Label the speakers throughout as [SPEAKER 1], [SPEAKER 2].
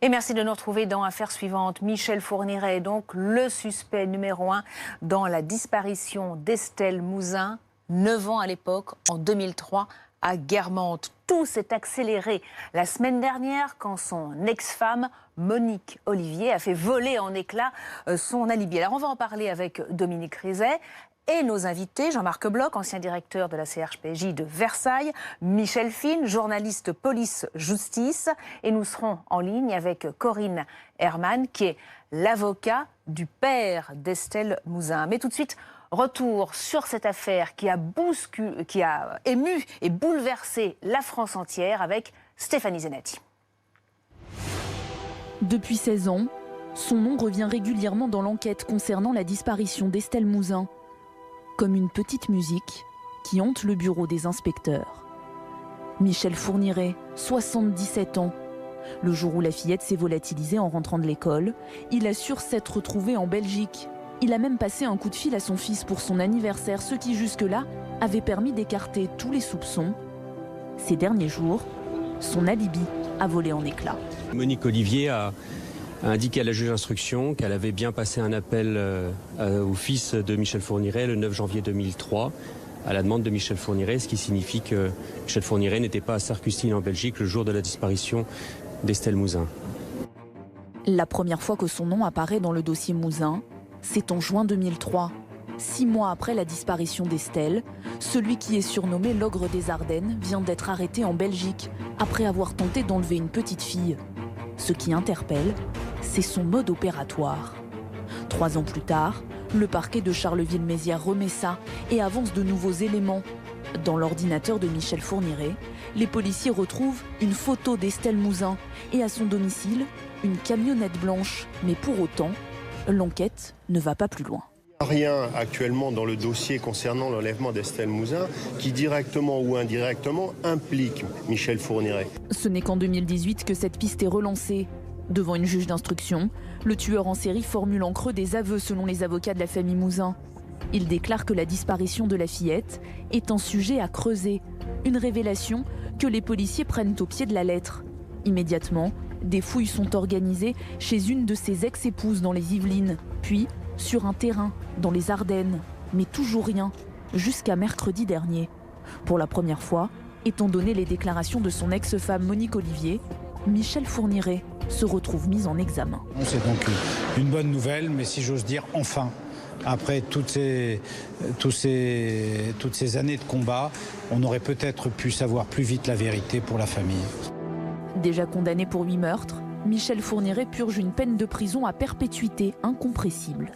[SPEAKER 1] Et merci de nous retrouver dans Affaire suivante. Michel Fourniret est donc le suspect numéro 1 dans la disparition d'Estelle Mouzin, 9 ans à l'époque, en 2003, à Guermantes. Tout s'est accéléré la semaine dernière quand son ex-femme, Monique Olivier, a fait voler en éclats son alibi. Alors on va en parler avec Dominique Rizet. Et nos invités, Jean-Marc Bloch, ancien directeur de la CRPJ de Versailles, Michel Fine, journaliste police-justice. Et nous serons en ligne avec Corinne Herman, qui est l'avocat du père d'Estelle Mouzin. Mais tout de suite, retour sur cette affaire qui a ému et bouleversé la France entière avec Stéphanie Zenetti.
[SPEAKER 2] Depuis 16 ans, son nom revient régulièrement dans l'enquête concernant la disparition d'Estelle Mouzin. Comme une petite musique qui hante le bureau des inspecteurs. Michel Fourniret, 77 ans. Le jour où la fillette s'est volatilisée en rentrant de l'école, il assure s'être retrouvé en Belgique. Il a même passé un coup de fil à son fils pour son anniversaire, ce qui jusque-là avait permis d'écarter tous les soupçons. Ces derniers jours, son alibi a volé en éclats.
[SPEAKER 3] Monique Olivier a indiqué à la juge d'instruction qu'elle avait bien passé un appel au fils de Michel Fourniret le 9 janvier 2003 à la demande de Michel Fourniret, ce qui signifie que Michel Fourniret n'était pas à Sarcustine en Belgique le jour de la disparition d'Estelle Mouzin.
[SPEAKER 2] La première fois que son nom apparaît dans le dossier Mouzin, c'est en juin 2003. 6 mois après la disparition d'Estelle, celui qui est surnommé l'ogre des Ardennes vient d'être arrêté en Belgique après avoir tenté d'enlever une petite fille. Ce qui interpelle, c'est son mode opératoire. 3 ans plus tard, le parquet de Charleville-Mézières remet ça et avance de nouveaux éléments. Dans l'ordinateur de Michel Fourniret, les policiers retrouvent une photo d'Estelle Mouzin et à son domicile, une camionnette blanche. Mais pour autant, l'enquête ne va pas plus loin.
[SPEAKER 4] Rien actuellement dans le dossier concernant l'enlèvement d'Estelle Mouzin qui directement ou indirectement implique Michel Fourniret.
[SPEAKER 2] Ce n'est qu'en 2018 que cette piste est relancée. Devant une juge d'instruction, le tueur en série formule en creux des aveux selon les avocats de la famille Mouzin. Il déclare que la disparition de la fillette est un sujet à creuser, une révélation que les policiers prennent au pied de la lettre. Immédiatement, des fouilles sont organisées chez une de ses ex-épouses dans les Yvelines, puis sur un terrain dans les Ardennes, mais toujours rien, jusqu'à mercredi dernier. Pour la première fois, étant donné les déclarations de son ex-femme Monique Olivier, Michel Fourniret se retrouve mis en examen.
[SPEAKER 5] C'est donc une bonne nouvelle, mais si j'ose dire, enfin, après toutes ces années de combat, on aurait peut-être pu savoir plus vite la vérité pour la famille.
[SPEAKER 2] Déjà condamné pour 8 meurtres, Michel Fourniret purge une peine de prison à perpétuité incompressible.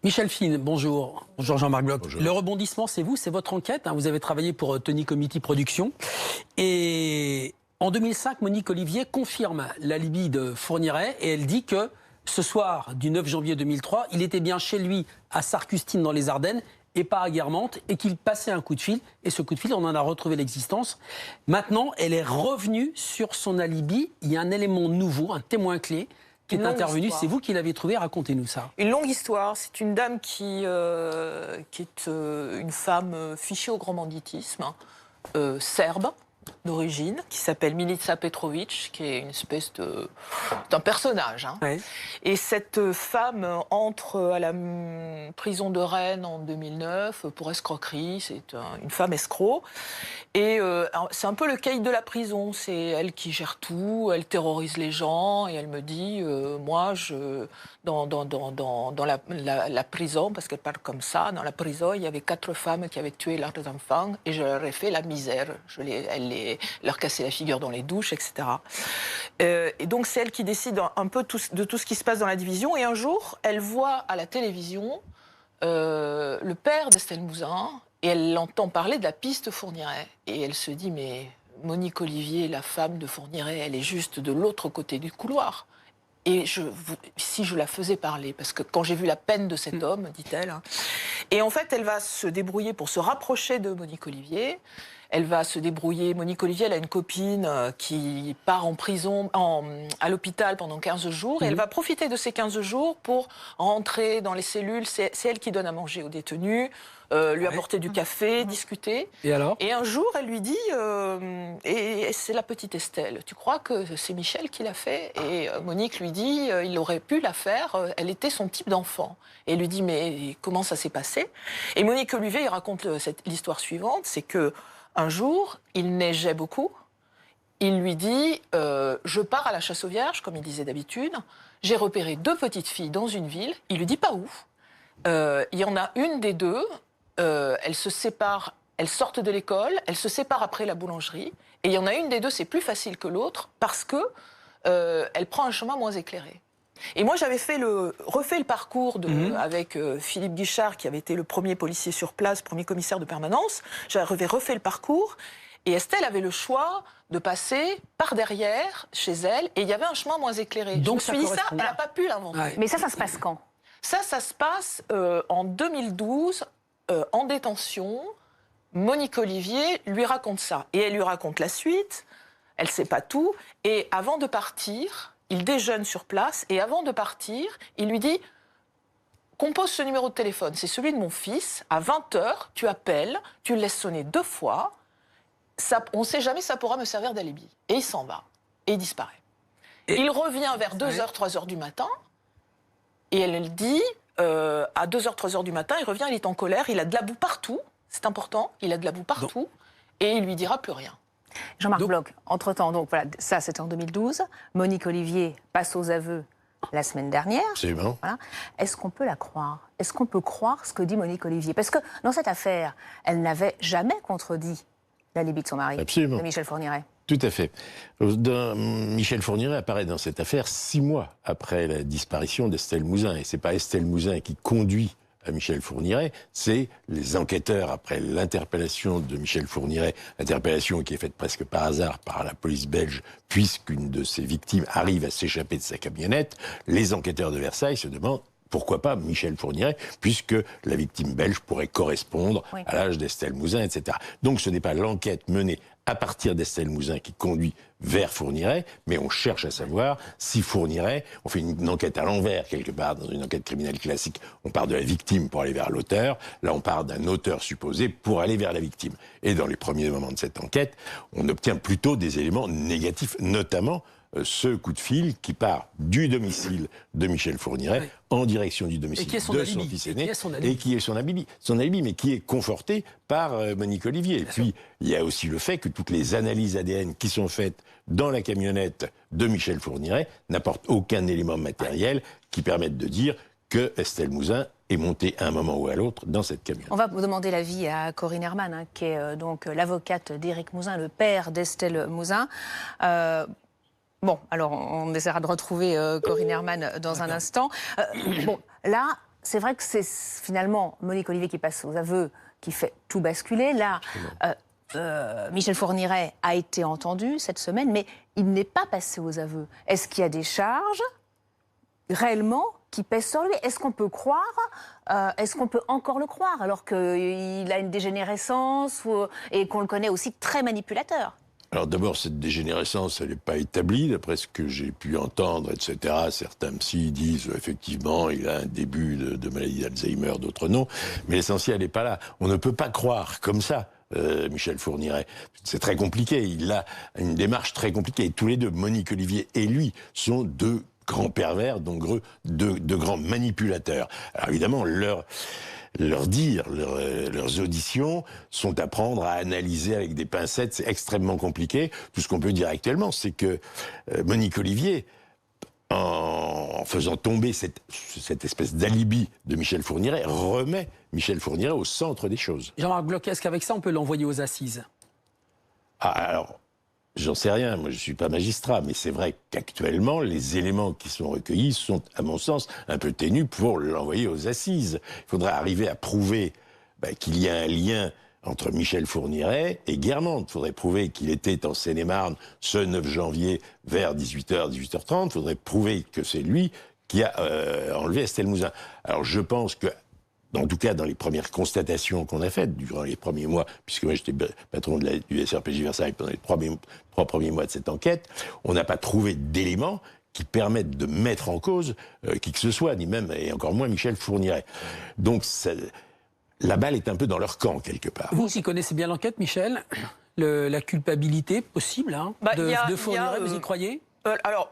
[SPEAKER 6] Michel Fine, bonjour. Bonjour Jean-Marc Bloch.
[SPEAKER 4] Bonjour.
[SPEAKER 6] Le rebondissement, c'est vous, c'est votre enquête. Vous avez travaillé pour Tony Committee Productions. Et en 2005, Monique Olivier confirme l'alibi de Fourniret et elle dit que ce soir du 9 janvier 2003, il était bien chez lui à Sarcustine dans les Ardennes et pas à Guermantes et qu'il passait un coup de fil. Et ce coup de fil, on en a retrouvé l'existence. Maintenant, elle est revenue sur son alibi. Il y a un élément nouveau, un témoin clé qui est intervenu. C'est vous qui l'avez trouvé, racontez-nous ça.
[SPEAKER 7] Une longue histoire. C'est une dame qui est une femme fichée au grand banditisme, serbe d'origine, qui s'appelle Milica Petrovic, qui est une espèce d'un personnage.
[SPEAKER 6] Ouais.
[SPEAKER 7] Et cette femme entre à la prison de Rennes en 2009 pour escroquerie. C'est une femme escroc. Et c'est un peu le caïd de la prison. C'est elle qui gère tout, elle terrorise les gens et elle me dit, moi, dans la prison, parce qu'elle parle comme ça, dans la prison, il y avait 4 femmes qui avaient tué leurs enfants et je leur ai fait la misère. Leur casser la figure dans les douches, etc. Et donc c'est elle qui décide un peu de tout ce qui se passe dans la division. Et un jour, elle voit à la télévision le père d'Estelle Mouzin et elle l'entend parler de la piste Fourniret. Et elle se dit, mais Monique Olivier, la femme de Fourniret, elle est juste de l'autre côté du couloir. Et si je la faisais parler, parce que quand j'ai vu la peine de cet homme, dit-elle, et en fait, elle va se débrouiller pour se rapprocher de Monique Olivier. Elle va se débrouiller. Monique Olivier, elle a une copine qui part en prison, à l'hôpital pendant 15 jours. Et elle va profiter de ces 15 jours pour rentrer dans les cellules. C'est elle qui donne à manger aux détenus, lui apporter du café, discuter.
[SPEAKER 6] Et alors?
[SPEAKER 7] Et un jour, elle lui dit, et c'est la petite Estelle, tu crois que c'est Michel qui l'a fait? Et Monique lui dit, il aurait pu la faire, elle était son type d'enfant. Et elle lui dit, mais comment ça s'est passé? Et Monique Olivier, il raconte l'histoire suivante, c'est que un jour, il neigeait beaucoup. Il lui dit, je pars à la chasse aux vierges, comme il disait d'habitude. J'ai repéré 2 petites filles dans une ville. Il lui dit pas où. Il y en a une des 2. Elles se séparent, elles sortent de l'école. Elles se séparent après la boulangerie. Et il y en a une des 2, c'est plus facile que l'autre parce que elle prend un chemin moins éclairé. Et moi, j'avais refait le parcours avec Philippe Guichard, qui avait été le premier policier sur place, premier commissaire de permanence. J'avais refait le parcours. Et Estelle avait le choix de passer par derrière, chez elle, et il y avait un chemin moins éclairé. Donc, je me suis dit, ça, elle n'a pas pu l'inventer.
[SPEAKER 1] Ouais. Mais ça se passe quand?
[SPEAKER 7] Ça se passe en 2012, en détention. Monique Olivier lui raconte ça. Et elle lui raconte la suite. Elle ne sait pas tout. Et avant de partir... Il déjeune sur place et avant de partir, il lui dit « Compose ce numéro de téléphone, c'est celui de mon fils. À 20h, tu appelles, tu le laisses sonner 2 fois. Ça, on ne sait jamais, ça pourra me servir d'alibi. » Et il s'en va. Et il disparaît. Et il revient vers 2h, 3h du matin. Et elle dit, à 2h, 3h du matin, il revient, il est en colère, il a de la boue partout. C'est important, il a de la boue partout. Et il lui dira plus rien.
[SPEAKER 1] Jean-Marc Bloch, entre-temps, donc voilà, ça c'était en 2012. Monique Olivier passe aux aveux la semaine dernière.
[SPEAKER 8] Absolument.
[SPEAKER 1] Voilà. Est-ce qu'on peut la croire? Est-ce qu'on peut croire ce que dit Monique Olivier? Parce que dans cette affaire, elle n'avait jamais contredit l'alibi de son mari,
[SPEAKER 8] Absolument.
[SPEAKER 1] de Michel Fourniret.
[SPEAKER 8] Tout à fait. Michel Fourniret apparaît dans cette affaire 6 mois après la disparition d'Estelle Mouzin. Et c'est pas Estelle Mouzin qui conduit à Michel Fourniret, c'est les enquêteurs, après l'interpellation de Michel Fourniret, interpellation qui est faite presque par hasard par la police belge, puisqu'une de ses victimes arrive à s'échapper de sa camionnette, les enquêteurs de Versailles se demandent pourquoi pas Michel Fourniret, puisque la victime belge pourrait correspondre à l'âge d'Estelle Mouzin, etc. Donc ce n'est pas l'enquête menée à partir d'Estelle Mouzin qui conduit vers Fourniret, mais on cherche à savoir si Fourniret, on fait une enquête à l'envers quelque part, dans une enquête criminelle classique, on part de la victime pour aller vers l'auteur, là on part d'un auteur supposé pour aller vers la victime. Et dans les premiers moments de cette enquête, on obtient plutôt des éléments négatifs, notamment ce coup de fil qui part du domicile de Michel Fourniret en direction du domicile de son fils aîné, et qui est son alibi, mais qui est conforté par Monique Olivier. Et puis, il y a aussi le fait que toutes les analyses ADN qui sont faites dans la camionnette de Michel Fourniret n'apportent aucun élément matériel qui permette de dire que Estelle Mouzin est montée à un moment ou à l'autre dans cette camionnette.
[SPEAKER 1] On va vous demander l'avis à Corinne Herman, qui est donc l'avocate d'Éric Mouzin, le père d'Estelle Mouzin. Bon, alors on essaiera de retrouver Corinne Herman dans un instant. Bon, là, c'est vrai que c'est finalement Monique Olivier qui passe aux aveux, qui fait tout basculer. Là, Michel Fourniret a été entendu cette semaine, mais il n'est pas passé aux aveux. Est-ce qu'il y a des charges réellement qui pèsent sur lui? Est-ce qu'on peut croire, est-ce qu'on peut encore le croire, alors qu'il a une dégénérescence et qu'on le connaît aussi très manipulateur?
[SPEAKER 8] Alors d'abord, cette dégénérescence, elle n'est pas établie, d'après ce que j'ai pu entendre, etc. Certains psys disent, effectivement, il a un début de maladie d'Alzheimer, d'autres non. Mais l'essentiel n'est pas là. On ne peut pas croire comme ça Michel Fourniret. C'est très compliqué. Il a une démarche très compliquée. Et tous les deux, Monique Olivier et lui, sont 2 grands pervers, donc de grands manipulateurs. Alors évidemment, leurs dires, leurs auditions sont à prendre, à analyser avec des pincettes. C'est extrêmement compliqué. Tout ce qu'on peut dire actuellement, c'est que Monique Olivier, en faisant tomber cette espèce d'alibi de Michel Fourniret, remet Michel Fourniret au centre des choses.
[SPEAKER 6] Jean-Marc Bloch, est-ce qu'avec ça, on peut l'envoyer aux assises?
[SPEAKER 8] Alors, j'en sais rien, moi je ne suis pas magistrat, mais c'est vrai qu'actuellement, les éléments qui sont recueillis sont, à mon sens, un peu ténus pour l'envoyer aux assises. Il faudrait arriver à prouver qu'il y a un lien entre Michel Fourniret et Guermantes. Il faudrait prouver qu'il était en Seine-et-Marne ce 9 janvier vers 18h, 18h30. Il faudrait prouver que c'est lui qui a enlevé Estelle Mouzin. Alors je pense que en tout cas dans les premières constatations qu'on a faites durant les premiers mois, puisque moi j'étais patron du SRPJ Versailles pendant les 3 premiers mois de cette enquête, on n'a pas trouvé d'éléments qui permettent de mettre en cause qui que ce soit, ni même, et encore moins Michel Fourniret. Donc la balle est un peu dans leur camp, quelque part.
[SPEAKER 6] Vous qui connaissez bien l'enquête, Michel, la culpabilité possible de Fourniret, vous y croyez?
[SPEAKER 7] Alors,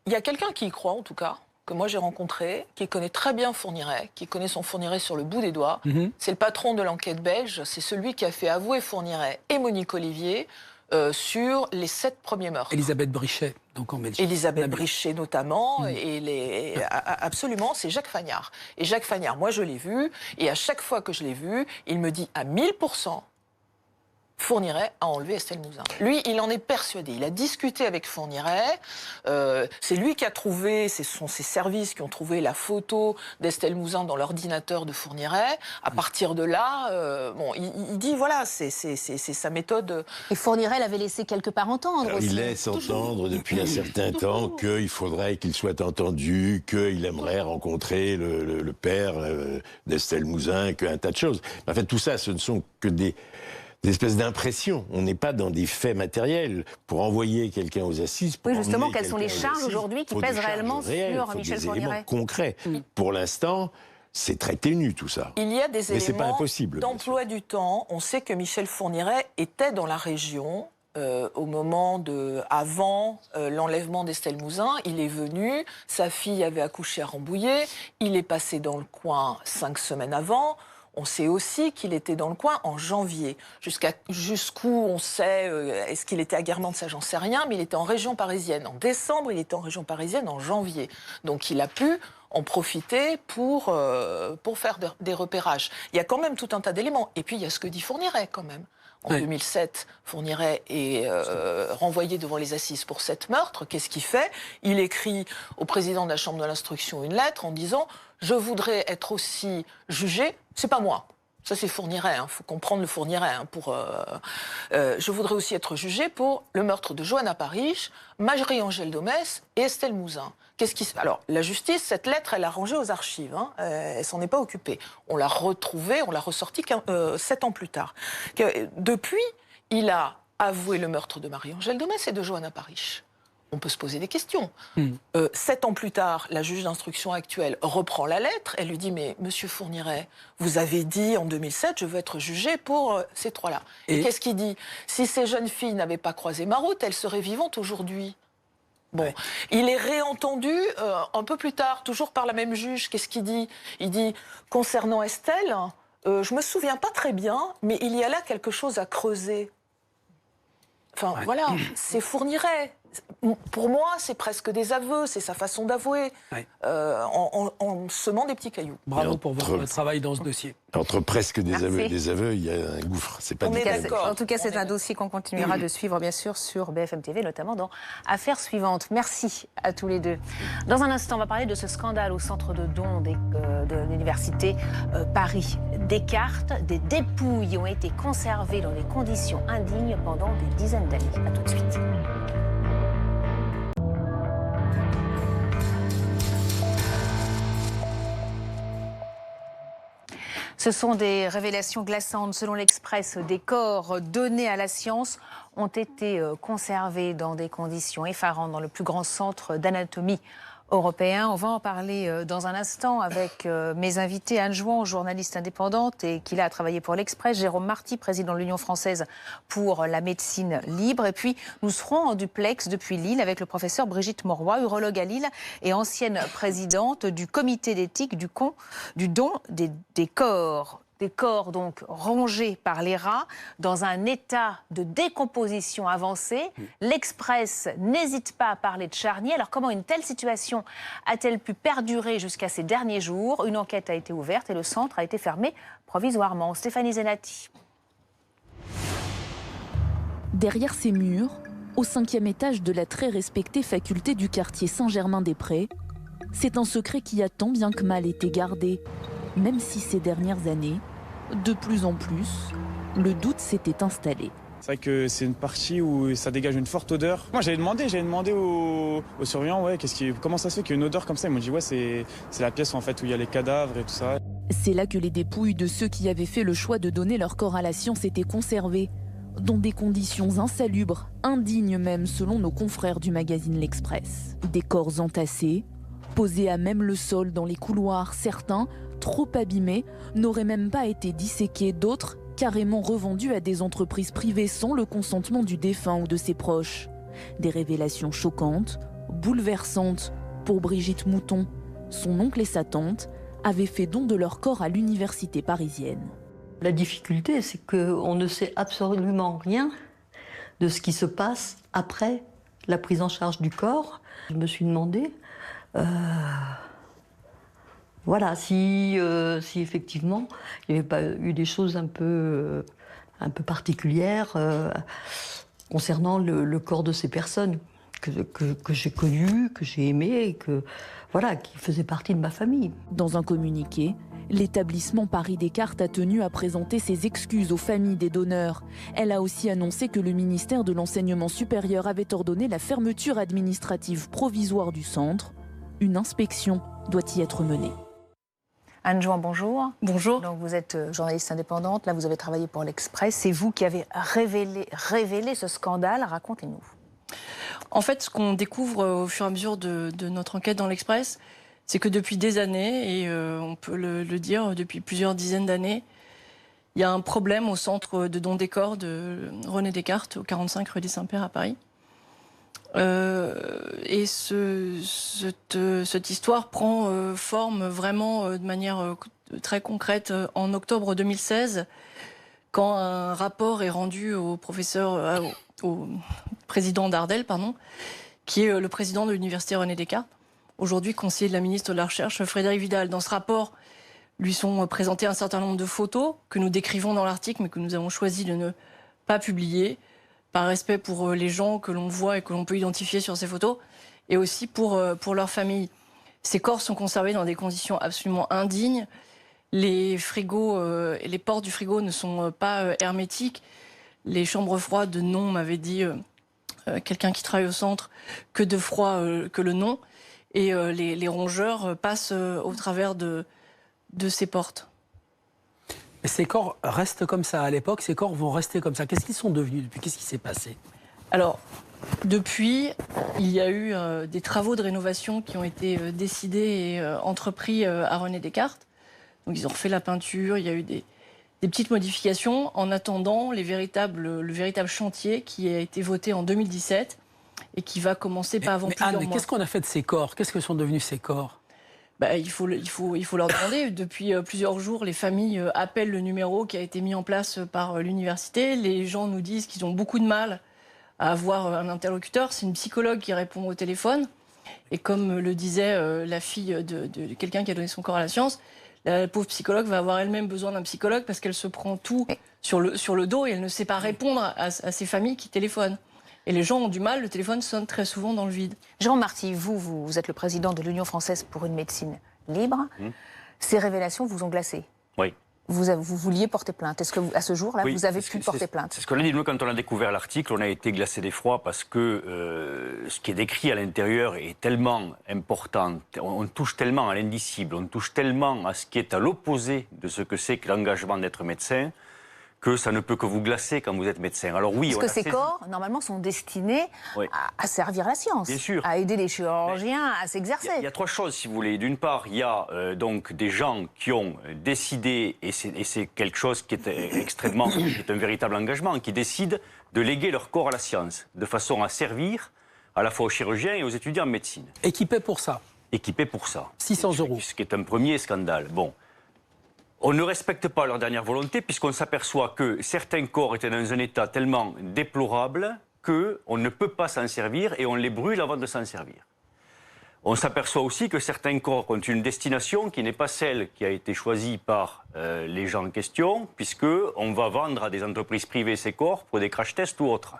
[SPEAKER 7] il y a quelqu'un qui y croit, en tout cas, que moi j'ai rencontré, qui connaît très bien Fourniret, qui connaît son Fourniret sur le bout des doigts. C'est le patron de l'enquête belge, c'est celui qui a fait avouer Fourniret et Monique Olivier sur les 7 premiers meurtres.
[SPEAKER 6] Elisabeth Brichet, donc en Belgique.
[SPEAKER 7] Elisabeth Brichet notamment, et absolument, c'est Jacques Fagnard. Et Jacques Fagnard, moi je l'ai vu, et à chaque fois que je l'ai vu, il me dit à 1000%, Fourniret a enlevé Estelle Mouzin. Lui, il en est persuadé. Il a discuté avec Fourniret. C'est lui qui a trouvé, ce sont ses services qui ont trouvé la photo d'Estelle Mouzin dans l'ordinateur de Fourniret. À partir de là, il dit, voilà, c'est sa méthode.
[SPEAKER 1] Et Fourniret l'avait laissé quelque part entendre
[SPEAKER 8] Alors,
[SPEAKER 1] aussi.
[SPEAKER 8] il laisse entendre depuis un certain temps qu'il faudrait qu'il soit entendu, qu'il aimerait rencontrer le père d'Estelle Mouzin, qu'un tas de choses. En fait, tout ça, ce ne sont que des espèces d'impressions. On n'est pas dans des faits matériels. Pour envoyer quelqu'un aux assises...
[SPEAKER 1] Oui, justement, quelles sont les charges aujourd'hui qui pèsent réellement sur Michel Fourniret?
[SPEAKER 8] Des éléments concrets. Pour l'instant, c'est très ténu, tout ça.
[SPEAKER 7] Il y a des éléments d'emploi
[SPEAKER 8] du
[SPEAKER 7] du temps. On sait que Michel Fourniret était dans la région au moment avant l'enlèvement d'Estelle Mouzin. Il est venu, sa fille avait accouché à Rambouillet, il est passé dans le coin 5 semaines avant. On sait aussi qu'il était dans le coin en janvier. Jusqu'où on sait, est-ce qu'il était à Guermantes, ça j'en sais rien, mais il était en région parisienne. En décembre, il était en région parisienne en janvier. Donc il a pu en profiter pour faire des repérages. Il y a quand même tout un tas d'éléments. Et puis il y a ce que dit Fourniret quand même. En 2007, Fourniret est renvoyé devant les assises pour 7 meurtres. Qu'est-ce qu'il fait? Il écrit au président de la Chambre de l'instruction une lettre en disant « Je voudrais être aussi jugé ». C'est pas moi. Ça, c'est Fourniret. Il faut comprendre le Fourniret. Je voudrais aussi être jugé pour le meurtre de Johanna Parish, Marie-Angèle Domès et Estelle Mouzin. Alors, la justice, cette lettre, elle l'a rangée aux archives. Elle s'en est pas occupée. On l'a retrouvée, on l'a ressortie 7 ans plus tard. Depuis, il a avoué le meurtre de Marie-Angèle Domès et de Johanna Parish. On peut se poser des questions. 7 ans plus tard, la juge d'instruction actuelle reprend la lettre. Elle lui dit « Mais monsieur Fourniret, vous avez dit en 2007, je veux être jugé pour ces 3-là. » Et qu'est-ce qu'il dit? Si ces jeunes filles n'avaient pas croisé ma route, elles seraient vivantes aujourd'hui. Bon, il est réentendu un peu plus tard, toujours par la même juge. Qu'est-ce qu'il dit? Il dit « Concernant Estelle, je me souviens pas très bien, mais il y a là quelque chose à creuser. » Enfin, voilà, c'est Fourniret. Pour moi, c'est presque des aveux, c'est sa façon d'avouer, en semant des petits cailloux.
[SPEAKER 6] Bravo pour votre travail dans ce dossier.
[SPEAKER 8] Entre presque des aveux et des aveux, il y a un gouffre. C'est pas
[SPEAKER 1] En tout cas, c'est un dossier qu'on continuera de suivre, bien sûr, sur BFM TV, notamment dans Affaires suivantes. Merci à tous les deux. Dans un instant, on va parler de ce scandale au centre de dons de l'université Paris. Des cartes, des dépouilles ont été conservées dans des conditions indignes pendant des dizaines d'années. À tout de suite. Ce sont des révélations glaçantes. Selon l'Express, des corps donnés à la science ont été conservés dans des conditions effarantes dans le plus grand centre d'anatomie européen. On va en parler dans un instant avec mes invités. Anne Jouan, journaliste indépendante et qui a travaillé pour l'Express. Jérôme Marty, président de l'Union française pour la médecine libre. Et puis, nous serons en duplex depuis Lille avec le professeur Brigitte Mauroy, urologue à Lille et ancienne présidente du comité d'éthique du don des corps. Des corps donc rongés par les rats dans un état de décomposition avancée. L'Express n'hésite pas à parler de charnier. Alors comment une telle situation a-t-elle pu perdurer jusqu'à ces derniers jours? Une enquête a été ouverte et le centre a été fermé provisoirement. Stéphanie Zenati.
[SPEAKER 2] Derrière ces murs, au 5e étage de la très respectée faculté du quartier Saint-Germain-des-Prés, c'est un secret qui a tant bien que mal été gardé, même si ces dernières années, de plus en plus, le doute s'était installé.
[SPEAKER 9] C'est vrai que c'est une partie où ça dégage une forte odeur. Moi j'avais demandé aux surveillants comment ça se fait qu'il y a une odeur comme ça. Ils m'ont dit ouais c'est la pièce en fait où il y a les cadavres et tout ça.
[SPEAKER 2] C'est là que les dépouilles de ceux qui avaient fait le choix de donner leur corps à la science étaient conservées, dans des conditions insalubres, indignes même selon nos confrères du magazine L'Express. Des corps entassés, posés à même le sol dans les couloirs, certains, trop abîmés, n'auraient même pas été disséqués, d'autres carrément revendus à des entreprises privées sans le consentement du défunt ou de ses proches. Des révélations choquantes, bouleversantes pour Brigitte Mouton. Son oncle et sa tante avaient fait don de leur corps à l'université parisienne.
[SPEAKER 10] La difficulté, c'est qu'on ne sait absolument rien de ce qui se passe après la prise en charge du corps. Je me suis demandé, voilà, si effectivement il n'y avait pas eu des choses un peu particulières concernant le corps de ces personnes que j'ai connues, que j'ai aimées et qui faisaient partie de ma famille.
[SPEAKER 2] Dans un communiqué, l'établissement Paris Descartes a tenu à présenter ses excuses aux familles des donneurs. Elle a aussi annoncé que le ministère de l'Enseignement supérieur avait ordonné la fermeture administrative provisoire du centre. Une inspection doit y être menée.
[SPEAKER 1] Anne Jouan, bonjour.
[SPEAKER 11] Bonjour.
[SPEAKER 1] Donc vous êtes journaliste indépendante, là vous avez travaillé pour l'Express. C'est vous qui avez révélé ce scandale, racontez-nous.
[SPEAKER 11] En fait, ce qu'on découvre au fur et à mesure de notre enquête dans l'Express, c'est que depuis des années, et on peut le dire depuis plusieurs dizaines d'années, il y a un problème au centre de don des corps de René Descartes, au 45 rue des Saints-Pères à Paris. Et cette histoire prend forme vraiment de manière très concrète en octobre 2016, quand un rapport est rendu au président d'Ardel, qui est le président de l'université René Descartes, aujourd'hui conseiller de la ministre de la Recherche, Frédérique Vidal. Dans ce rapport, lui sont présentées un certain nombre de photos que nous décrivons dans l'article, mais que nous avons choisi de ne pas publier, par respect pour les gens que l'on voit et que l'on peut identifier sur ces photos, et aussi pour leur famille. Ces corps sont conservés dans des conditions absolument indignes. Les frigos et les portes du frigo ne sont pas hermétiques. Les chambres froides, non, m'avait dit quelqu'un qui travaille au centre, que de froid que le non. Et les rongeurs passent au travers de ces portes.
[SPEAKER 6] Et ces corps restent comme ça à l'époque, ces corps vont rester comme ça. Qu'est-ce qu'ils sont devenus depuis? Qu'est-ce qui s'est passé?
[SPEAKER 11] Alors, depuis, il y a eu des travaux de rénovation qui ont été décidés et entrepris à René Descartes. Donc ils ont refait la peinture, il y a eu des petites modifications en attendant le véritable chantier qui a été voté en 2017 et qui va commencer pas avant plusieurs mois.
[SPEAKER 6] Anne, qu'est-ce qu'on a fait de ces corps? Qu'est-ce que sont devenus ces corps?
[SPEAKER 11] Il faut leur demander. Depuis plusieurs jours, les familles appellent le numéro qui a été mis en place par l'université. Les gens nous disent qu'ils ont beaucoup de mal à avoir un interlocuteur. C'est une psychologue qui répond au téléphone. Et comme le disait la fille de quelqu'un qui a donné son corps à la science, la pauvre psychologue va avoir elle-même besoin d'un psychologue parce qu'elle se prend tout sur le dos et elle ne sait pas répondre à ces familles qui téléphonent. Et les gens ont du mal, le téléphone sonne très souvent dans le vide.
[SPEAKER 1] Jean Marty, vous êtes le président de l'Union française pour une médecine libre. Ces révélations vous ont glacé.
[SPEAKER 12] Oui.
[SPEAKER 1] Vous vouliez porter plainte. Est-ce qu'à ce jour-là, vous avez pu porter plainte?
[SPEAKER 12] C'est ce qu'on a dit. Nous, quand on a découvert l'article, on a été glacé d'effroi parce que ce qui est décrit à l'intérieur est tellement important. On touche tellement à l'indicible, on touche tellement à ce qui est à l'opposé de ce que c'est que l'engagement d'être médecin, que ça ne peut que vous glacer quand vous êtes médecin. Alors oui,
[SPEAKER 1] parce que ces corps, normalement, sont destinés à servir la science,
[SPEAKER 12] bien sûr,
[SPEAKER 1] à aider les chirurgiens à s'exercer.
[SPEAKER 12] Il y a trois choses, si vous voulez. D'une part, il y a donc des gens qui ont décidé, et c'est quelque chose qui est extrêmement, qui est un véritable engagement, qui décident de léguer leur corps à la science, de façon à servir à la fois aux chirurgiens et aux étudiants en médecine.
[SPEAKER 6] Équipés pour ça.
[SPEAKER 12] Équipés pour ça.
[SPEAKER 6] 600 €.
[SPEAKER 12] Ce qui est un premier scandale. Bon. On ne respecte pas leur dernière volonté puisqu'on s'aperçoit que certains corps étaient dans un état tellement déplorable qu'on ne peut pas s'en servir et on les brûle avant de s'en servir. On s'aperçoit aussi que certains corps ont une destination qui n'est pas celle qui a été choisie par les gens en question, puisqu'on va vendre à des entreprises privées ces corps pour des crash tests ou autres.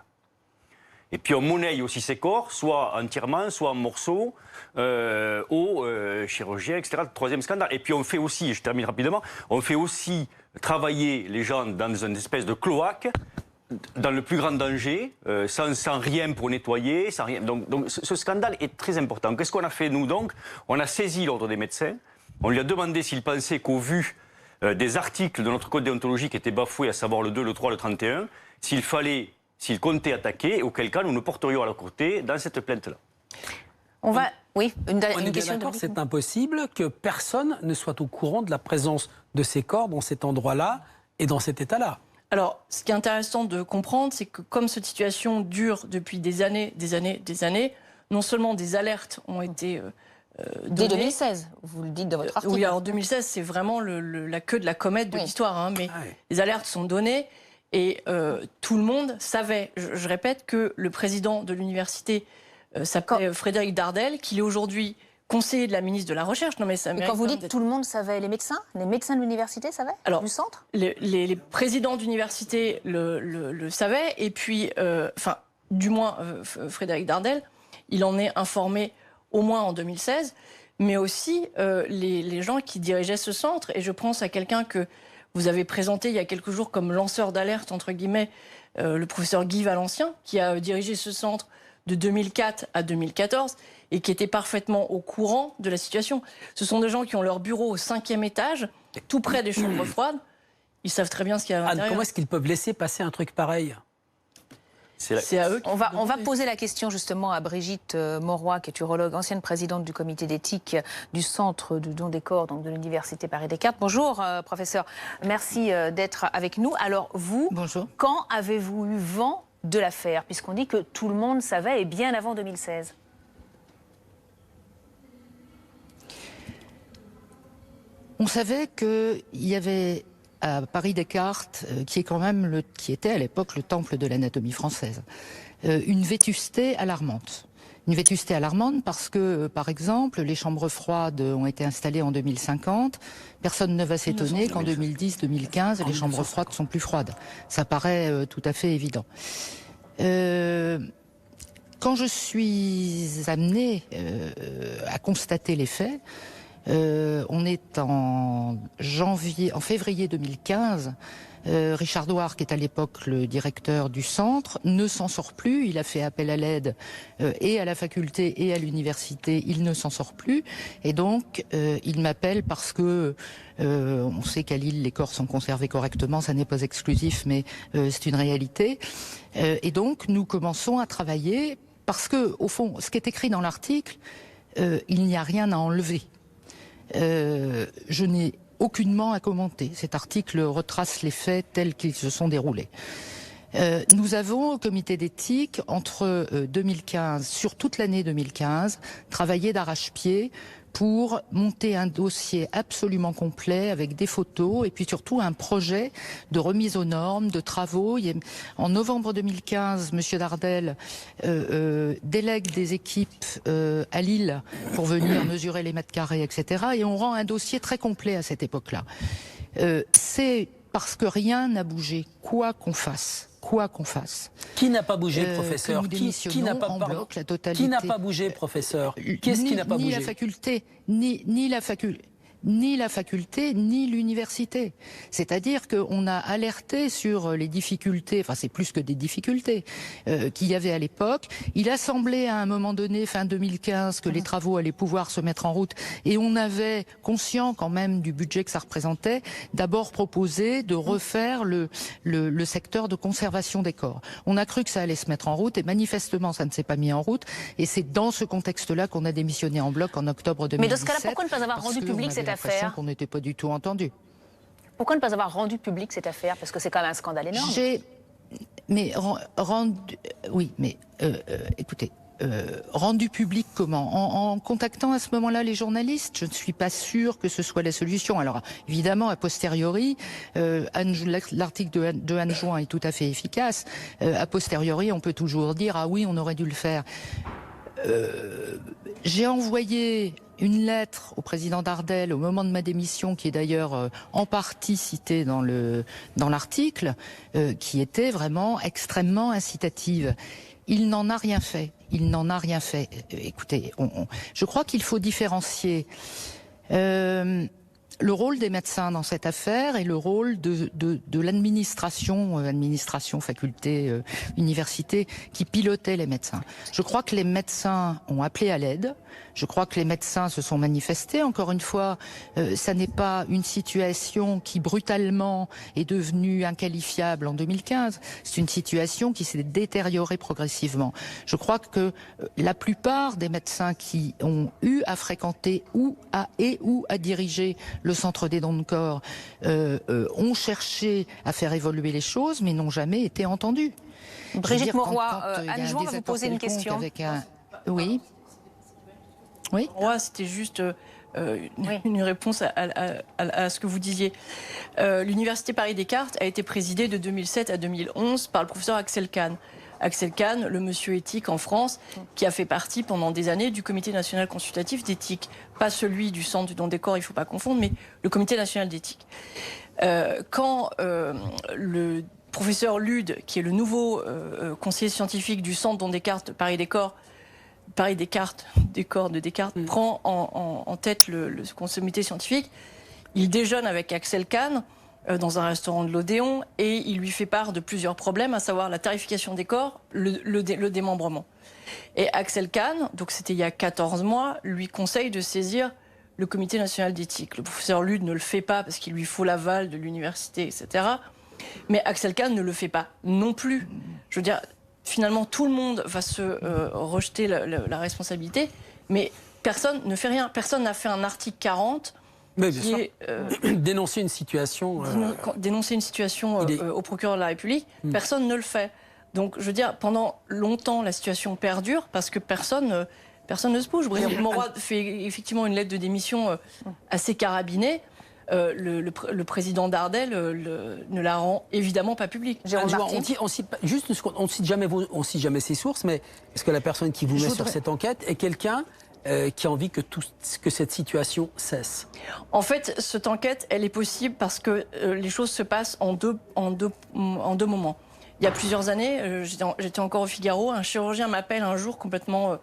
[SPEAKER 12] Et puis on monnaie aussi ces corps, soit entièrement, soit en morceaux, aux chirurgiens, etc. Troisième scandale. Et puis on fait aussi, je termine rapidement, on fait aussi travailler les gens dans une espèce de cloaque, dans le plus grand danger, sans rien pour nettoyer, sans rien. Donc ce scandale est très important. Qu'est-ce qu'on a fait nous donc? On a saisi l'ordre des médecins, on lui a demandé s'il pensait qu'au vu des articles de notre code déontologique qui étaient bafoués, à savoir le 2, le 3, le 31, s'il comptait attaquer, auquel cas nous nous porterions à la Cour dans cette plainte-là.
[SPEAKER 1] Oui,
[SPEAKER 6] on est bien
[SPEAKER 1] question
[SPEAKER 6] d'accord, c'est impossible que personne ne soit au courant de la présence de ces corps dans cet endroit-là et dans cet état-là.
[SPEAKER 11] Alors, ce qui est intéressant de comprendre, c'est que comme cette situation dure depuis des années, non seulement des alertes ont été
[SPEAKER 1] dès 2016, vous le dites dans votre article.
[SPEAKER 11] Oui, alors 2016, c'est vraiment la queue de la comète de l'histoire, mais les alertes sont données et tout le monde savait. Je répète que le président de l'université s'appelait Frédéric Dardel, qu'il est aujourd'hui conseiller de la ministre de la Recherche. Non, mais
[SPEAKER 1] quand vous dites tout le monde savait, les médecins de l'université savaient, du centre?
[SPEAKER 11] Les présidents d'université le savaient, et puis, du moins, Frédéric Dardel, il en est informé au moins en 2016, mais aussi les gens qui dirigeaient ce centre. Et je pense à quelqu'un que vous avez présenté il y a quelques jours comme lanceur d'alerte, entre guillemets, le professeur Guy Valencien, qui a dirigé ce centre de 2004 à 2014 et qui était parfaitement au courant de la situation. Ce sont des gens qui ont leur bureau au 5e étage, tout près des chambres froides. Ils savent très bien ce qu'il y a à l'intérieur.
[SPEAKER 6] Comment est-ce qu'ils peuvent laisser passer un truc pareil ?
[SPEAKER 11] C'est à eux.
[SPEAKER 1] On va poser la question justement à Brigitte Mauroy, qui est urologue, ancienne présidente du comité d'éthique du centre du don des corps, donc de l'université Paris-Descartes. Bonjour professeur, merci d'être avec nous. Alors vous,
[SPEAKER 13] bonjour. Quand
[SPEAKER 1] avez-vous eu vent de l'affaire, puisqu'on dit que tout le monde savait, et bien avant 2016?
[SPEAKER 13] On savait qu'il y avait à Paris-Descartes, qui était à l'époque le temple de l'anatomie française, une vétusté alarmante. Une vétusté alarmante parce que, par exemple, les chambres froides ont été installées en 2050. Personne ne va s'étonner qu'en 2010-2015, les chambres froides sont plus froides. Ça paraît tout à fait évident. Quand je suis amenée à constater les faits, on est en février 2015. Richard Douard, qui est à l'époque le directeur du centre, ne s'en sort plus. Il a fait appel à l'aide et à la faculté et à l'université. Il ne s'en sort plus. Et donc, il m'appelle parce que on sait qu'à Lille, les corps sont conservés correctement. Ça n'est pas exclusif, mais c'est une réalité. Et donc, nous commençons à travailler parce que, au fond, ce qui est écrit dans l'article, il n'y a rien à enlever. Je n'ai aucunement à commenter. Cet article retrace les faits tels qu'ils se sont déroulés. Nous avons, au comité d'éthique, entre 2015, sur toute l'année 2015, travaillé d'arrache-pied pour monter un dossier absolument complet avec des photos et puis surtout un projet de remise aux normes, de travaux. En novembre 2015, M. Dardel délègue des équipes à Lille pour venir mesurer les mètres carrés, etc. Et on rend un dossier très complet à cette époque-là. C'est parce que rien n'a bougé, quoi qu'on fasse. Quoi qu'on fasse.
[SPEAKER 6] Qui n'a pas bougé, professeur? Qui n'a pas
[SPEAKER 13] bloc la totalité.
[SPEAKER 6] Qui n'a pas bougé, professeur? Qu'est-ce qui n'a pas bougé?
[SPEAKER 13] Ni la faculté, ni la faculté, ni l'université. C'est-à-dire qu'on a alerté sur les difficultés, enfin c'est plus que des difficultés, qu'il y avait à l'époque. Il a semblé à un moment donné, fin 2015, que les travaux allaient pouvoir se mettre en route et on avait, conscient quand même du budget que ça représentait, d'abord proposé de refaire le secteur de conservation des corps. On a cru que ça allait se mettre en route et manifestement ça ne s'est pas mis en route et c'est dans ce contexte-là qu'on a démissionné en bloc en octobre 2017.
[SPEAKER 1] Mais dans ce cas-là, pourquoi ne pas avoir rendu public cette affaire?
[SPEAKER 13] Qu'on n'était pas du tout entendu.
[SPEAKER 1] Pourquoi ne pas avoir rendu public cette affaire? Parce que c'est quand même un scandale énorme.
[SPEAKER 13] Écoutez, rendu public comment? En contactant à ce moment-là les journalistes? Je ne suis pas sûre que ce soit la solution. Alors évidemment, a posteriori, l'article de Anne Join est tout à fait efficace. A posteriori, on peut toujours dire ah oui, on aurait dû le faire. J'ai envoyé une lettre au président Dardel au moment de ma démission, qui est d'ailleurs en partie citée dans l'article, qui était vraiment extrêmement incitative. Il n'en a rien fait. Il n'en a rien fait. Écoutez, je crois qu'il faut différencier le rôle des médecins dans cette affaire et le rôle de l'administration, administration, faculté, université, qui pilotait les médecins. Je crois que les médecins ont appelé à l'aide. Je crois que les médecins se sont manifestés. Encore une fois, ça n'est pas une situation qui brutalement est devenue inqualifiable en 2015. C'est une situation qui s'est détériorée progressivement. Je crois que la plupart des médecins qui ont eu à fréquenter ou à diriger le centre des dons de corps ont cherché à faire évoluer les choses, mais n'ont jamais été entendus.
[SPEAKER 1] Brigitte Mauroy, Anne Jouan va vous poser une question.
[SPEAKER 13] Oui. Oui.
[SPEAKER 11] Moi, c'était juste une réponse à ce que vous disiez. L'Université Paris-Descartes a été présidée de 2007 à 2011 par le professeur Axel Kahn. Axel Kahn, le monsieur éthique en France, qui a fait partie pendant des années du Comité national consultatif d'éthique. Pas celui du Centre du don des corps, il ne faut pas confondre, mais le Comité national d'éthique. Quand le professeur Lude, qui est le nouveau conseiller scientifique du Centre don des cartes Paris-Descartes, prend en tête le comité scientifique, il déjeune avec Axel Kahn dans un restaurant de l'Odéon et il lui fait part de plusieurs problèmes, à savoir la tarification des corps, le démembrement. Et Axel Kahn, donc c'était il y a 14 mois, lui conseille de saisir le comité national d'éthique. Le professeur Lude ne le fait pas parce qu'il lui faut l'aval de l'université, etc. Mais Axel Kahn ne le fait pas non plus. Je veux dire, finalement, tout le monde va se rejeter la responsabilité, mais personne ne fait rien. Personne n'a fait un article 40 qui est...
[SPEAKER 6] dénoncer une situation...
[SPEAKER 11] Dénoncer une situation au procureur de la République, personne ne le fait. Donc, je veux dire, pendant longtemps, la situation perdure parce que personne ne se bouge. Brigitte Mauroy fait effectivement une lettre de démission assez carabinée. Le président d'Ardel ne la rend évidemment pas publique.
[SPEAKER 6] On cite jamais ses sources, mais est-ce que la personne qui vous met sur cette enquête est quelqu'un qui a envie que cette situation cesse?
[SPEAKER 11] En fait, cette enquête, elle est possible parce que les choses se passent en deux moments. Il y a plusieurs années, j'étais encore au Figaro, un chirurgien m'appelle un jour complètement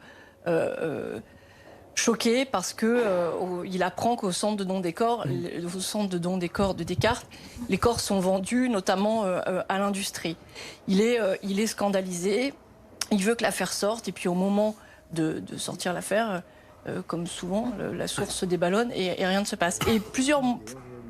[SPEAKER 11] choqué parce que il apprend qu'au centre de don des corps, au centre de don des corps de Descartes, les corps sont vendus notamment à l'industrie. Il est scandalisé, il veut que l'affaire sorte et puis au moment de sortir l'affaire, comme souvent, la source se déballonne et rien ne se passe. Et il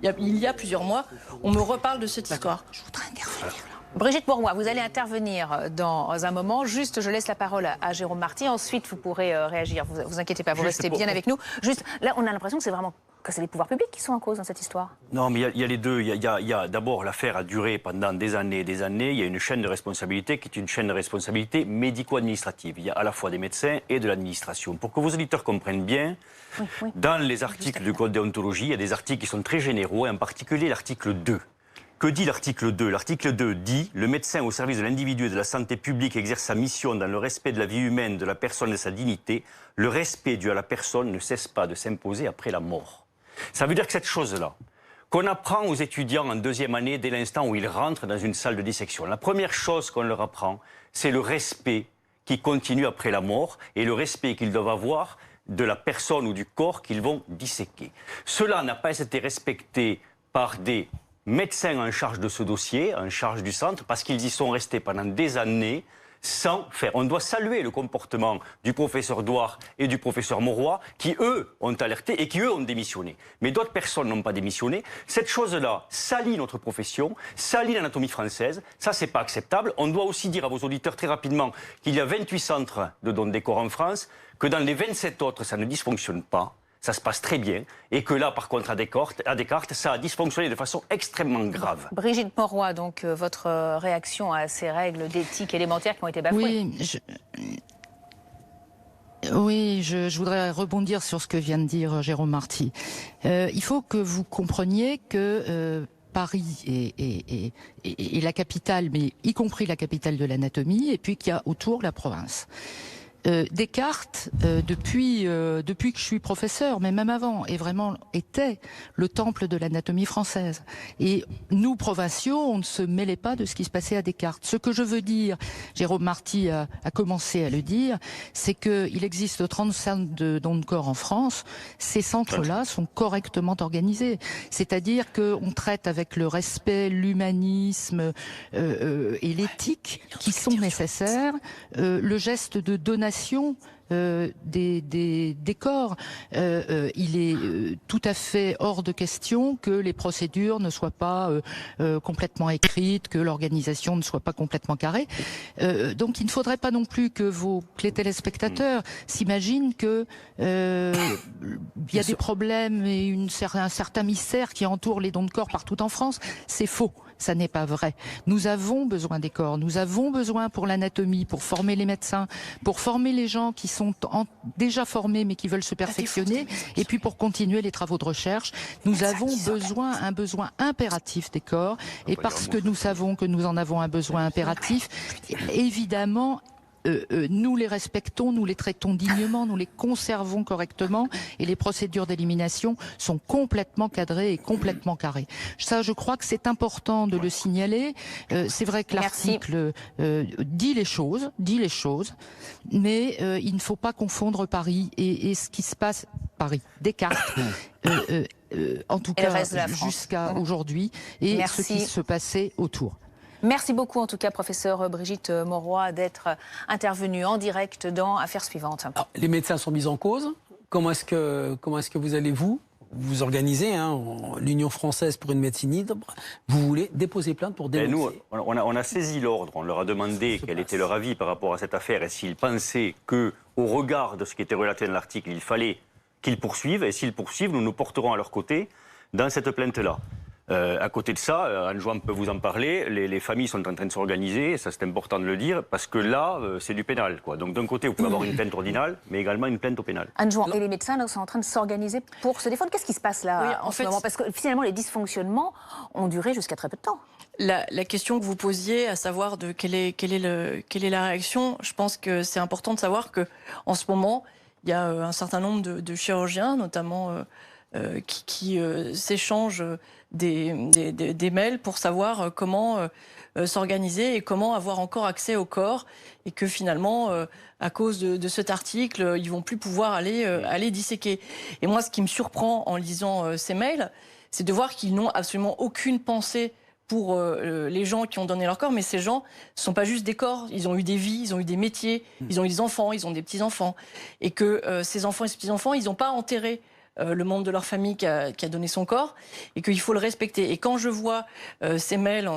[SPEAKER 11] y a plusieurs mois, on me reparle de cette histoire.
[SPEAKER 1] Je voudrais intervenir. Brigitte Mauroy, vous allez intervenir dans un moment. Juste, je laisse la parole à Jérôme Marty. Ensuite, vous pourrez réagir. Vous inquiétez pas, vous restez bien avec nous. Juste, là, on a l'impression que c'est les pouvoirs publics qui sont en cause dans cette histoire.
[SPEAKER 12] Non, mais il y a les deux. Il y a d'abord, l'affaire a duré pendant des années et des années. Il y a une chaîne de responsabilité qui est une chaîne de responsabilité médico-administrative. Il y a à la fois des médecins et de l'administration. Pour que vos auditeurs comprennent bien, dans les articles du Code de déontologie, il y a des articles qui sont très généraux, et en particulier l'article 2. Que dit l'article 2 ? L'article 2 dit « Le médecin au service de l'individu et de la santé publique exerce sa mission dans le respect de la vie humaine, de la personne et de sa dignité. Le respect dû à la personne ne cesse pas de s'imposer après la mort. » Ça veut dire que cette chose-là, qu'on apprend aux étudiants en deuxième année dès l'instant où ils rentrent dans une salle de dissection, la première chose qu'on leur apprend, c'est le respect qui continue après la mort et le respect qu'ils doivent avoir de la personne ou du corps qu'ils vont disséquer. Cela n'a pas été respecté par des médecins en charge de ce dossier, en charge du centre, parce qu'ils y sont restés pendant des années sans faire. On doit saluer le comportement du professeur Douard et du professeur Mauroy, qui eux ont alerté et qui eux ont démissionné. Mais d'autres personnes n'ont pas démissionné. Cette chose-là salit notre profession, salit l'anatomie française. Ça, c'est pas acceptable. On doit aussi dire à vos auditeurs très rapidement qu'il y a 28 centres de dons des corps en France, que dans les 27 autres, ça ne dysfonctionne pas. Ça se passe très bien, et que là, par contre, à Descartes, ça a dysfonctionné de façon extrêmement grave.
[SPEAKER 1] Brigitte Mauroy, donc, votre réaction à ces règles d'éthique élémentaires qui ont été bafouées?
[SPEAKER 13] Oui, je voudrais rebondir sur ce que vient de dire Jérôme Marty. Il faut que vous compreniez que Paris est la capitale, mais y compris la capitale de l'anatomie, et puis qu'il y a autour la province. Descartes, depuis que je suis professeur, mais même avant, et vraiment était le temple de l'anatomie française. Et nous, provinciaux, on ne se mêlait pas de ce qui se passait à Descartes. Ce que je veux dire, Jérôme Marty a commencé à le dire, c'est qu'il existe 35 dons de corps en France. Ces centres-là sont correctement organisés. C'est-à-dire qu'on traite avec le respect, l'humanisme et l'éthique qui sont nécessaires, le geste de donation des corps. Il est tout à fait hors de question que les procédures ne soient pas complètement écrites, que l'organisation ne soit pas complètement carrée. Donc il ne faudrait pas non plus que les téléspectateurs s'imaginent que il y a des problèmes et un certain mystère qui entoure les dons de corps partout en France. C'est faux. Ça n'est pas vrai. Nous avons besoin des corps. Nous avons besoin pour l'anatomie, pour former les médecins, pour former les gens qui sont déjà formés mais qui veulent se perfectionner, et puis pour continuer les travaux de recherche. Nous avons un besoin impératif des corps, et parce que nous savons que nous en avons un besoin impératif, évidemment, nous les respectons, nous les traitons dignement, nous les conservons correctement, et les procédures d'élimination sont complètement cadrées et complètement carrées. Ça, je crois que c'est important de le signaler. C'est vrai que l'article dit les choses, mais il ne faut pas confondre Paris et ce qui se passe, Descartes, en tout cas jusqu'à aujourd'hui, et ce qui se passait autour.
[SPEAKER 1] Merci beaucoup en tout cas, professeur Brigitte Mauroy, d'être intervenue en direct dans Affaires suivantes.
[SPEAKER 6] Alors, les médecins sont mis en cause. Comment est-ce que vous allez vous organiser, l'Union française pour une médecine libre? Vous voulez déposer plainte pour dénoncer?
[SPEAKER 12] Nous, on a saisi l'ordre, on leur a demandé quel était leur avis par rapport à cette affaire et s'ils pensaient que, au regard de ce qui était relaté dans l'article, il fallait qu'ils poursuivent, et s'ils poursuivent, nous nous porterons à leur côté dans cette plainte-là. À côté de ça, Anne-Joanne peut vous en parler, les familles sont en train de s'organiser, ça c'est important de le dire, parce que là, c'est du pénal, quoi. Donc d'un côté, vous pouvez avoir une plainte ordinale, mais également une plainte au pénal.
[SPEAKER 1] Anne-Joanne, et les médecins là, sont en train de s'organiser pour se défendre. Qu'est-ce qui se passe là en ce moment? Parce que finalement, les dysfonctionnements ont duré jusqu'à très peu de temps.
[SPEAKER 11] La question que vous posiez, à savoir de quelle est la réaction, je pense que c'est important de savoir que en ce moment, il y a un certain nombre de chirurgiens, notamment qui s'échangent des mails pour savoir comment s'organiser et comment avoir encore accès au corps, et que finalement, à cause de cet article, ils vont plus pouvoir aller disséquer. Et moi, ce qui me surprend en lisant ces mails, c'est de voir qu'ils n'ont absolument aucune pensée pour les gens qui ont donné leur corps, mais ces gens ne sont pas juste des corps, ils ont eu des vies, ils ont eu des métiers, ils ont eu des enfants, ils ont des petits-enfants, et que ces enfants et ces petits-enfants, ils n'ont pas enterré le membre de leur famille qui a donné son corps, et qu'il faut le respecter. Et quand je vois ces mails,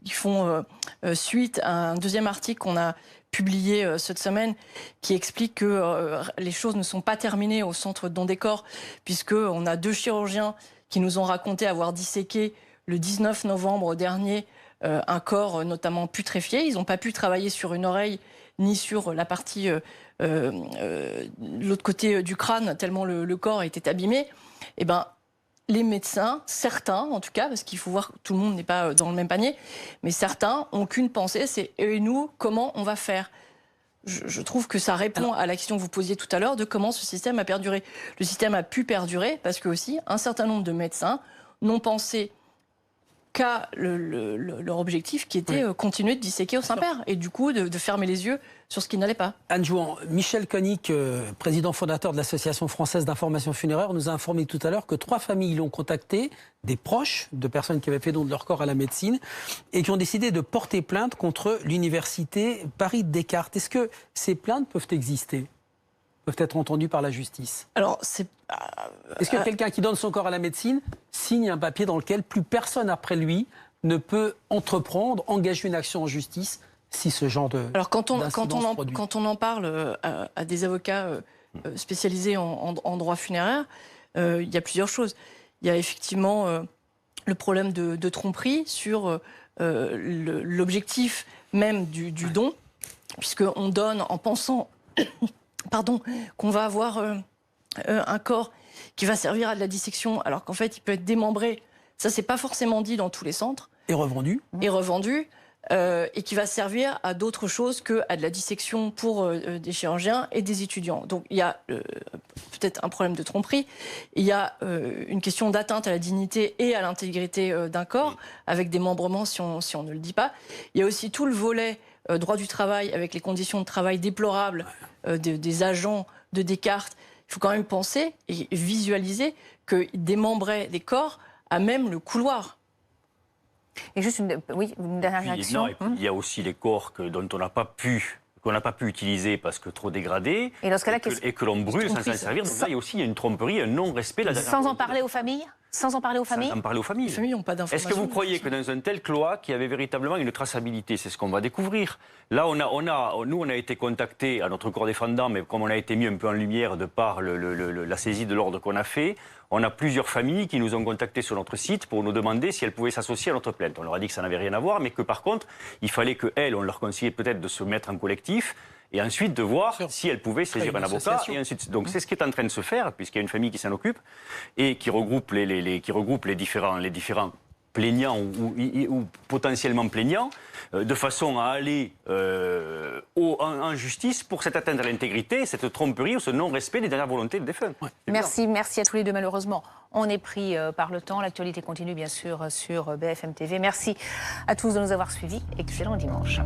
[SPEAKER 11] ils font suite à un deuxième article qu'on a publié cette semaine, qui explique que les choses ne sont pas terminées au centre de don des corps, puisqu'on a 2 chirurgiens qui nous ont raconté avoir disséqué le 19 novembre dernier un corps notamment putréfié. Ils n'ont pas pu travailler sur une oreille ni sur la partie l'autre côté du crâne, tellement le corps était abîmé. Eh ben, les médecins, certains en tout cas, parce qu'il faut voir que tout le monde n'est pas dans le même panier, mais certains n'ont qu'une pensée, c'est « et nous, comment on va faire ?» Je trouve que ça répond à la question que vous posiez tout à l'heure de comment ce système a perduré. Le système a pu perdurer parce que aussi un certain nombre de médecins n'ont pensé qu'à leur objectif qui était continuer de disséquer au Saint-Père et du coup de fermer les yeux sur ce qui n'allait pas.
[SPEAKER 6] Anne-Joanne, Michel Koenig, président fondateur de l'Association française d'information funéraire, nous a informé tout à l'heure que 3 familles l'ont contacté, des proches de personnes qui avaient fait don de leur corps à la médecine, et qui ont décidé de porter plainte contre l'université Paris-Descartes. Est-ce que ces plaintes peuvent exister, peuvent être entendues par la justice?
[SPEAKER 11] Alors,
[SPEAKER 6] est-ce que quelqu'un qui donne son corps à la médecine signe un papier dans lequel plus personne après lui ne peut entreprendre, engager une action en justice si ce genre de...
[SPEAKER 11] Alors quand on en parle à des avocats spécialisés en droit funéraire, il y a plusieurs choses. Il y a effectivement le problème de tromperie sur l'objectif même du don, puisqu'on donne en pensant qu'on va avoir un corps qui va servir à de la dissection, alors qu'en fait il peut être démembré. Ça, c'est pas forcément dit dans tous les centres.
[SPEAKER 6] Et revendu.
[SPEAKER 11] et qui va servir à d'autres choses qu'à de la dissection pour des chirurgiens et des étudiants. Donc il y a peut-être un problème de tromperie, il y a une question d'atteinte à la dignité et à l'intégrité d'un corps, avec démembrement si on ne le dit pas. Il y a aussi tout le volet droit du travail, avec les conditions de travail déplorables des agents de Descartes. Il faut quand même penser et visualiser qu'ils démembraient des corps à même le couloir.
[SPEAKER 1] Et juste une dernière réaction.
[SPEAKER 12] Et puis, il y a aussi les corps dont on n'a pas pu utiliser parce que trop dégradés,
[SPEAKER 1] et, dans ce cas-là,
[SPEAKER 12] et que l'on brûle sans s'en servir. Donc là, il y a aussi une tromperie, un non-respect.
[SPEAKER 1] Sans en parler aux familles ? Sans en parler aux familles ?
[SPEAKER 12] Sans en parler aux familles.
[SPEAKER 11] Les familles n'ont pas d'informations.
[SPEAKER 12] Est-ce que vous croyez que dans un tel cloaque, il y avait véritablement une traçabilité? C'est ce qu'on va découvrir. Là, nous, on a été contactés à notre corps défendant, mais comme on a été mis un peu en lumière de par la saisie de l'ordre qu'on a fait, on a plusieurs familles qui nous ont contactés sur notre site pour nous demander si elles pouvaient s'associer à notre plainte. On leur a dit que ça n'avait rien à voir, mais que par contre, il fallait qu'elles, on leur conseillait peut-être de se mettre en collectif et ensuite de voir si elles pouvaient saisir un avocat. Et ensuite, donc c'est ce qui est en train de se faire, puisqu'il y a une famille qui s'en occupe et qui regroupe les différents plaignants ou potentiellement plaignants, de façon à aller en justice pour cette atteinte à l'intégrité, cette tromperie ou ce non-respect des dernières volontés de défunt. Ouais.
[SPEAKER 1] Merci à tous les deux. Malheureusement, on est pris par le temps. L'actualité continue bien sûr sur BFM TV. Merci à tous de nous avoir suivis. Excellent dimanche.